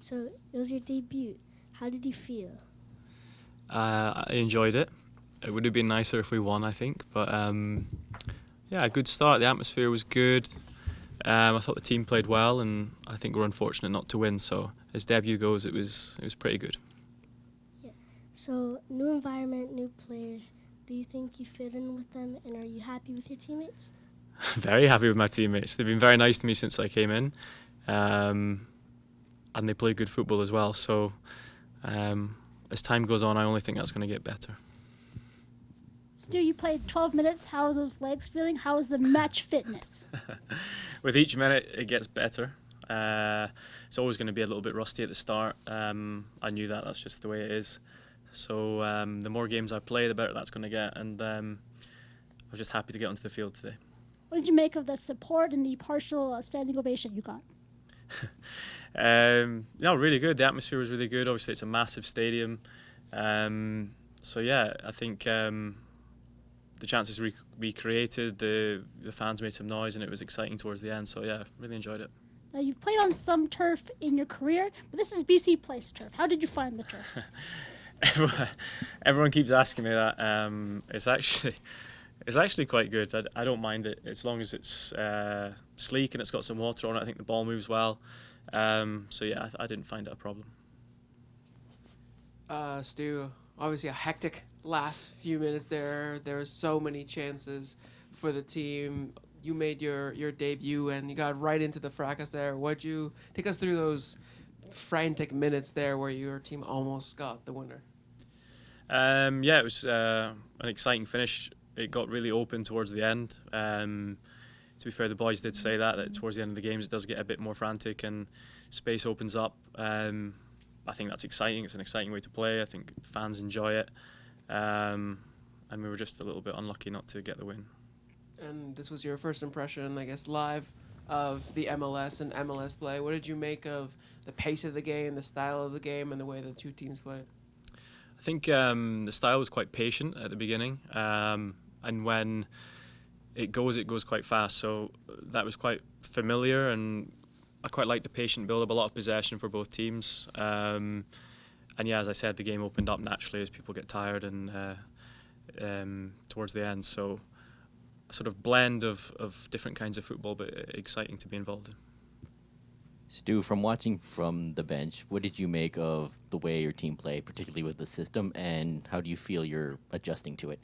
So it was your debut. How did you feel? I enjoyed it. It would have been nicer if we won, I think. But yeah, a good start. The atmosphere was good. I thought the team played well, and I think we're unfortunate not to win. So as debut goes, it was pretty good. Yeah. So new environment, new players. Do you think you fit in with them, and are you happy with your teammates? Very happy with my teammates. They've been very nice to me since I came in, and they play good football as well. So as time goes on, I only think that's going to get better. Stu, you played 12 minutes. How are those legs feeling? How is the match fitness? With each minute, it gets better. It's always going to be a little bit rusty at the start. I knew that. That's just the way it is. So the more games I play, the better that's going to get. And I was just happy to get onto the field today. What did you make of the support and the partial standing ovation you got? No, really good. The atmosphere was really good. Obviously, it's a massive stadium. So yeah, I think the chances we created, the fans made some noise, and it was exciting towards the end. So yeah, really enjoyed it. Now, you've played on some turf in your career, but this is BC Place turf. How did you find the turf? Everyone keeps asking me that. It's actually quite good. I don't mind it as long as it's sleek and it's got some water on it. I think the ball moves well. So yeah, I didn't find it a problem. Stu, obviously a hectic last few minutes there. There were so many chances for the team. You made your debut and you got right into the fracas there. What'd you take us through those frantic minutes there where your team almost got the winner? Yeah, it was an exciting finish. It got really open towards the end. To be fair, the boys did say that towards the end of the games it does get a bit more frantic and space opens up. I think that's exciting. It's an exciting way to play. I think fans enjoy it. And we were just a little bit unlucky not to get the win. And this was your first impression, I guess, live of the MLS and MLS play. What did you make of the pace of the game, the style of the game, and the way the two teams played? I think the style was quite patient at the beginning. And when it goes quite fast. So that was quite familiar, and I quite liked the patient build-up, a lot of possession for both teams. And yeah, as I said, the game opened up naturally as people get tired and towards the end. So a sort of blend of different kinds of football, but exciting to be involved in. Stu, from watching from the bench, what did you make of the way your team played, particularly with the system, and how do you feel you're adjusting to it?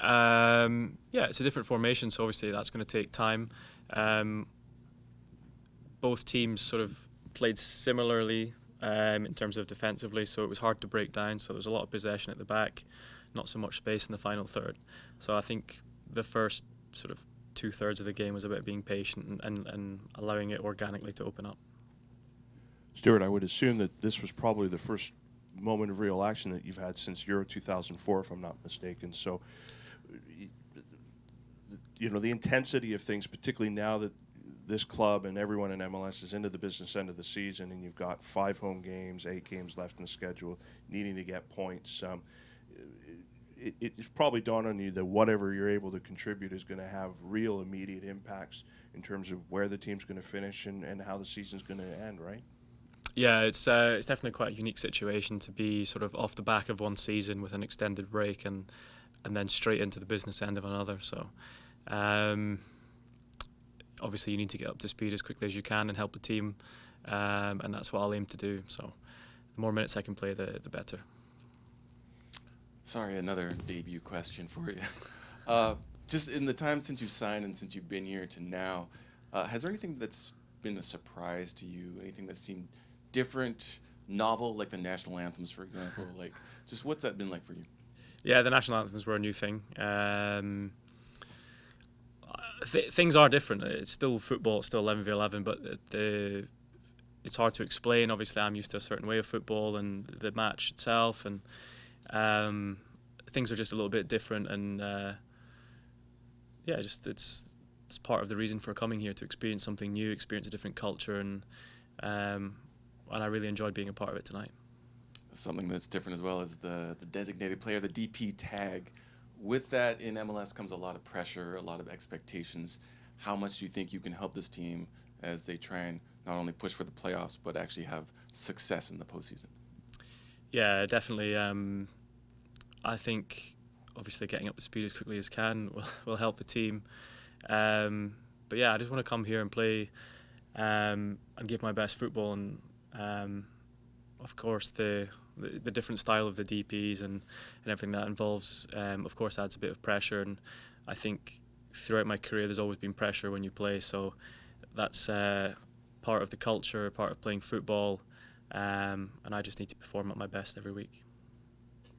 Yeah, it's a different formation, so obviously that's going to take time. Both teams sort of played similarly in terms of defensively, so it was hard to break down. So there was a lot of possession at the back, not so much space in the final third. So I think the first sort of 2/3 of the game was about being patient and allowing it organically to open up. Stuart, I would assume that this was probably the first moment of real action that you've had since Euro 2004, if I'm not mistaken. So, you know, the intensity of things, particularly now that this club and everyone in MLS is into the business end of the season, and you've got 5 home games, 8 games left in the schedule, needing to get points. It's probably dawned on you that whatever you're able to contribute is going to have real immediate impacts in terms of where the team's going to finish and how the season's going to end, right? Yeah, it's definitely quite a unique situation to be sort of off the back of one season with an extended break and then straight into the business end of another. So obviously you need to get up to speed as quickly as you can and help the team, and that's what I'll aim to do. So the more minutes I can play, the better. Sorry, another debut question for you. Just in the time since you've signed and since you've been here to now, has there anything that's been a surprise to you? Anything that seemed different, novel, like the national anthems, for example? Like, just what's that been like for you? Yeah, the national anthems were a new thing. Things are different. It's still football, it's still 11v11, but it's hard to explain. Obviously, I'm used to a certain way of football and the match itself, and things are just a little bit different. And yeah, just it's part of the reason for coming here, to experience something new, experience a different culture, and I really enjoyed being a part of it tonight. Something that's different as well is the designated player, the DP tag. With that, in MLS comes a lot of pressure, a lot of expectations. How much do you think you can help this team as they try and not only push for the playoffs but actually have success in the postseason? Yeah, definitely. I think obviously getting up to speed as quickly as can will help the team. But yeah, I just want to come here and play and give my best football. And of course, the different style of the DPs and everything that involves, of course, adds a bit of pressure. And I think throughout my career, there's always been pressure when you play. So that's part of the culture, part of playing football. And I just need to perform at my best every week.